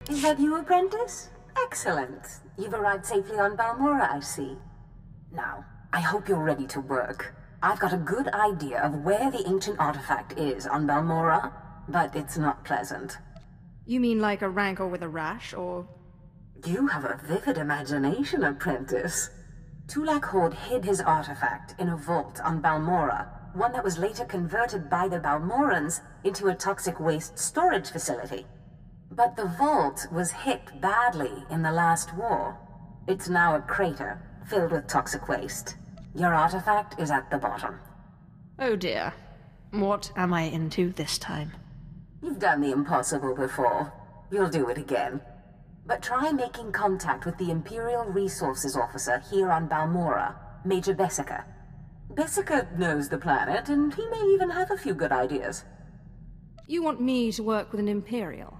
Is that you, apprentice? Excellent. You've arrived safely on Balmora, I see. Now, I hope you're ready to work. I've got a good idea of where the ancient artifact is on Balmora, but it's not pleasant. You mean like a rancor with a rash, or...? You have a vivid imagination, apprentice. Tulak Horde hid his artifact in a vault on Balmora, one that was later converted by the Balmorans into a toxic waste storage facility. But the vault was hit badly in the last war. It's now a crater, filled with toxic waste. Your artifact is at the bottom. Oh dear. What am I into this time? You've done the impossible before. You'll do it again. But try making contact with the Imperial Resources Officer here on Balmora, Major Bessica. Bessica knows the planet, and he may even have a few good ideas. You want me to work with an Imperial?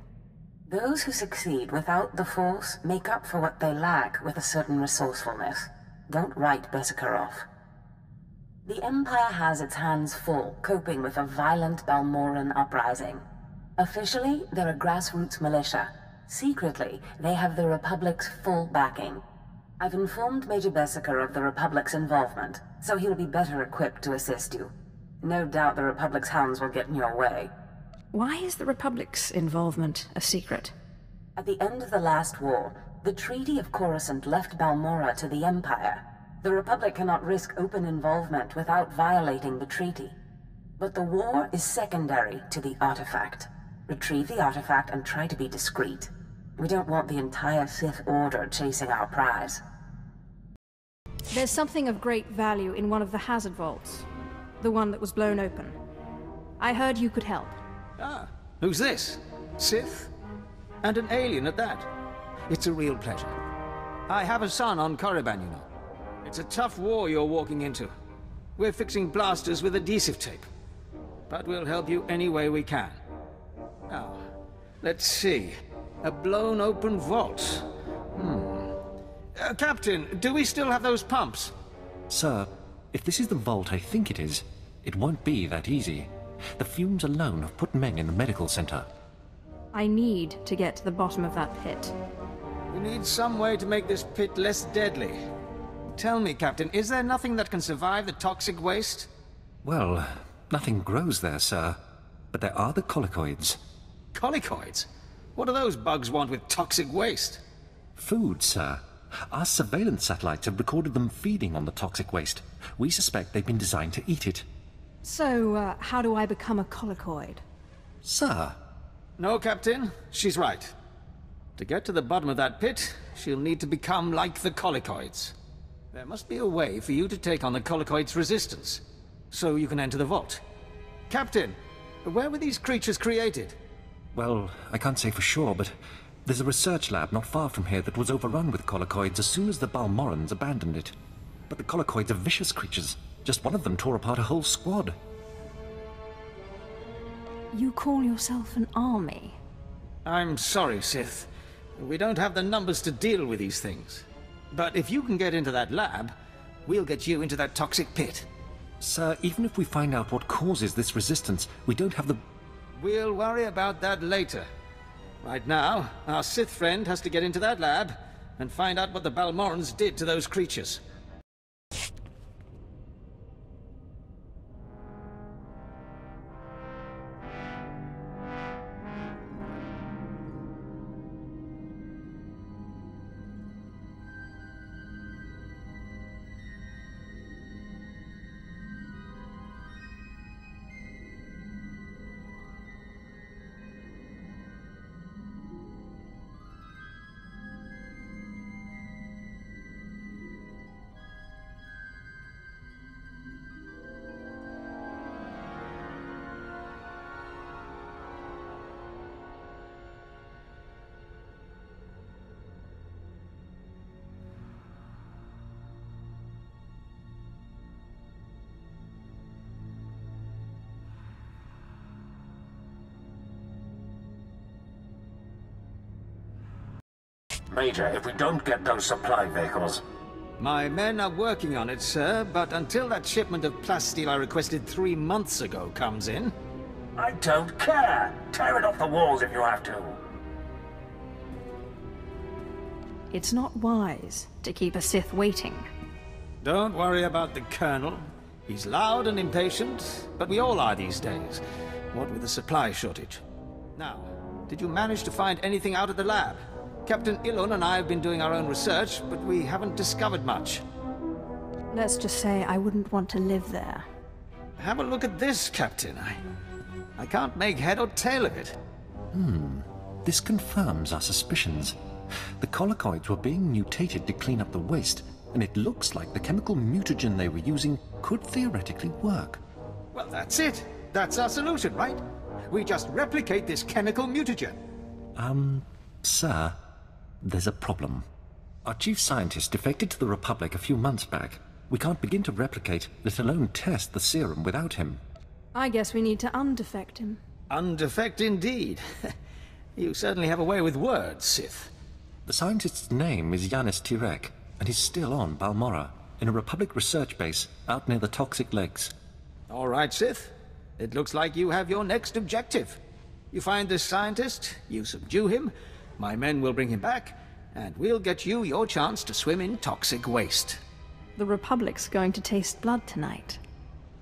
Those who succeed without the Force make up for what they lack with a certain resourcefulness. Don't write Bessica off. The Empire has its hands full coping with a violent Balmoran uprising. Officially, they're a grassroots militia. Secretly, they have the Republic's full backing. I've informed Major Bessica of the Republic's involvement, so he'll be better equipped to assist you. No doubt the Republic's hounds will get in your way. Why is the Republic's involvement a secret? At the end of the last war, the Treaty of Coruscant left Balmora to the Empire. The Republic cannot risk open involvement without violating the treaty. But the war is secondary to the artifact. Retrieve the artifact and try to be discreet. We don't want the entire Sith Order chasing our prize. There's something of great value in one of the hazard vaults. The one that was blown open. I heard you could help. Ah, who's this? Sith? And an alien at that. It's a real pleasure. I have a son on Korriban, you know. It's a tough war you're walking into. We're fixing blasters with adhesive tape. But we'll help you any way we can. Now, let's see. A blown open vault. Captain, do we still have those pumps? Sir, if this is the vault I think it is, it won't be that easy. The fumes alone have put Meng in the medical center. I need to get to the bottom of that pit. We need some way to make this pit less deadly. Tell me, Captain, is there nothing that can survive the toxic waste? Well, nothing grows there, sir. But there are the colicoids. Colicoids? What do those bugs want with toxic waste? Food, sir. Our surveillance satellites have recorded them feeding on the toxic waste. We suspect they've been designed to eat it. So, how do I become a colicoid? Sir? No, Captain. She's right. To get to the bottom of that pit, she'll need to become like the colicoids. There must be a way for you to take on the colicoids' resistance, so you can enter the vault. Captain, where were these creatures created? Well, I can't say for sure, but there's a research lab not far from here that was overrun with colicoids as soon as the Balmorans abandoned it. But the colicoids are vicious creatures. Just one of them tore apart a whole squad. You call yourself an army? I'm sorry, Sith. We don't have the numbers to deal with these things. But if you can get into that lab, we'll get you into that toxic pit. Sir, even if we find out what causes this resistance, we don't have the... We'll worry about that later. Right now, our Sith friend has to get into that lab and find out what the Balmorans did to those creatures. Major, if we don't get those supply vehicles... My men are working on it, sir, but until that shipment of plasteel I requested 3 months ago comes in... I don't care! Tear it off the walls if you have to! It's not wise to keep a Sith waiting. Don't worry about the Colonel. He's loud and impatient, but we all are these days, what with the supply shortage. Now, did you manage to find anything out of the lab? Captain Ilon and I have been doing our own research, but we haven't discovered much. Let's just say I wouldn't want to live there. Have a look at this, Captain. I can't make head or tail of it. This confirms our suspicions. The colicoids were being mutated to clean up the waste, and it looks like the chemical mutagen they were using could theoretically work. Well, that's it. That's our solution, right? We just replicate this chemical mutagen. Sir, there's a problem. Our chief scientist defected to the Republic a few months back. We can't begin to replicate, let alone test the serum without him. I guess we need to undefect him. Undefect indeed. You certainly have a way with words, Sith. The scientist's name is Yanis Tirek, and he's still on Balmorra, in a Republic research base out near the Toxic Lakes. All right, Sith. It looks like you have your next objective. You find this scientist, you subdue him, my men will bring him back, and we'll get you your chance to swim in toxic waste. The Republic's going to taste blood tonight.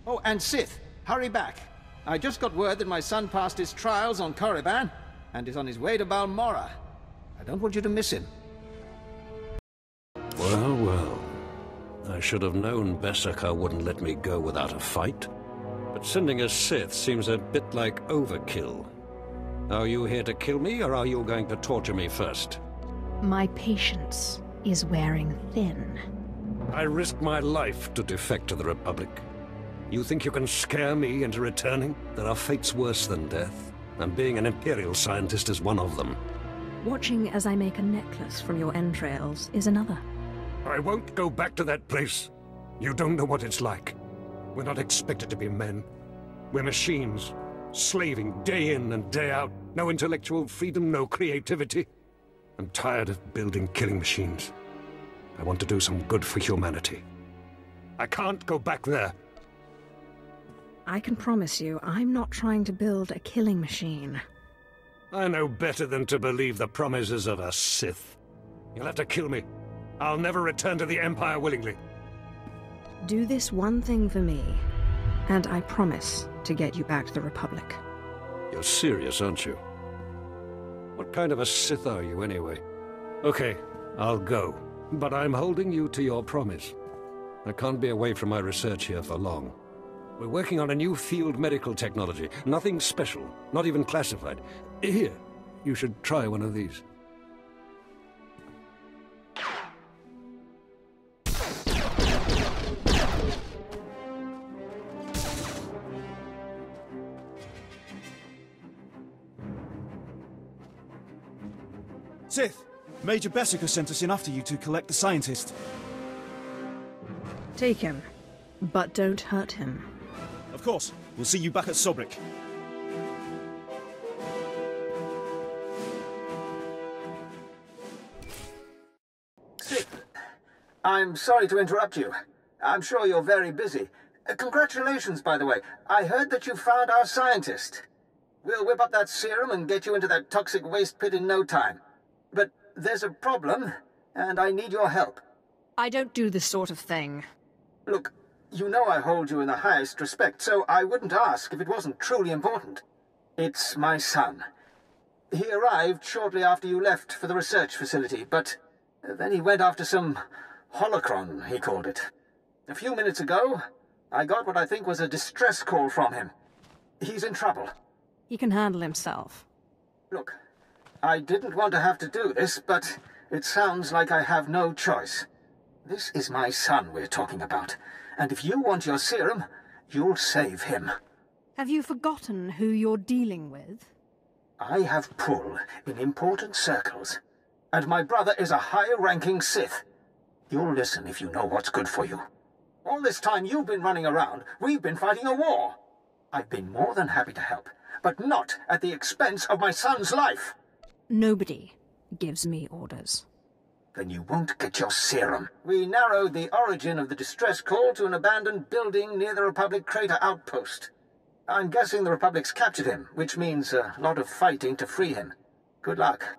Oh, and Sith, hurry back. I just got word that my son passed his trials on Korriban, and is on his way to Balmorra. I don't want you to miss him. Well, well. I should have known Beskar wouldn't let me go without a fight. But sending a Sith seems a bit like overkill. Are you here to kill me, or are you going to torture me first? My patience is wearing thin. I risked my life to defect to the Republic. You think you can scare me into returning? There are fates worse than death, and being an Imperial scientist is one of them. Watching as I make a necklace from your entrails is another. I won't go back to that place. You don't know what it's like. We're not expected to be men. We're machines, slaving day in and day out. No intellectual freedom, no creativity. I'm tired of building killing machines. I want to do some good for humanity. I can't go back there. I can promise you, I'm not trying to build a killing machine. I know better than to believe the promises of a Sith. You'll have to kill me. I'll never return to the Empire willingly. Do this one thing for me, and I promise to get you back to the Republic. You're serious, aren't you? What kind of a Sith are you, anyway? Okay, I'll go. But I'm holding you to your promise. I can't be away from my research here for long. We're working on a new field medical technology. Nothing special, not even classified. Here, you should try one of these. Sith, Major Beskar sent us in after you to collect the scientist. Take him, but don't hurt him. Of course. We'll see you back at Sobrik. Sith, I'm sorry to interrupt you. I'm sure you're very busy. Congratulations, by the way. I heard that you found our scientist. We'll whip up that serum and get you into that toxic waste pit in no time. But there's a problem, and I need your help. I don't do this sort of thing. Look, you know I hold you in the highest respect, so I wouldn't ask if it wasn't truly important. It's my son. He arrived shortly after you left for the research facility, but then he went after some holocron, he called it. A few minutes ago, I got what I think was a distress call from him. He's in trouble. He can handle himself. Look, I didn't want to have to do this, but it sounds like I have no choice. This is my son we're talking about, and if you want your serum, you'll save him. Have you forgotten who you're dealing with? I have pull in important circles, and my brother is a higher-ranking Sith. You'll listen if you know what's good for you. All this time you've been running around, we've been fighting a war. I've been more than happy to help, but not at the expense of my son's life. Nobody gives me orders. Then you won't get your serum. We narrowed the origin of the distress call to an abandoned building near the Republic crater outpost. I'm guessing the Republic's captured him, which means a lot of fighting to free him. Good luck.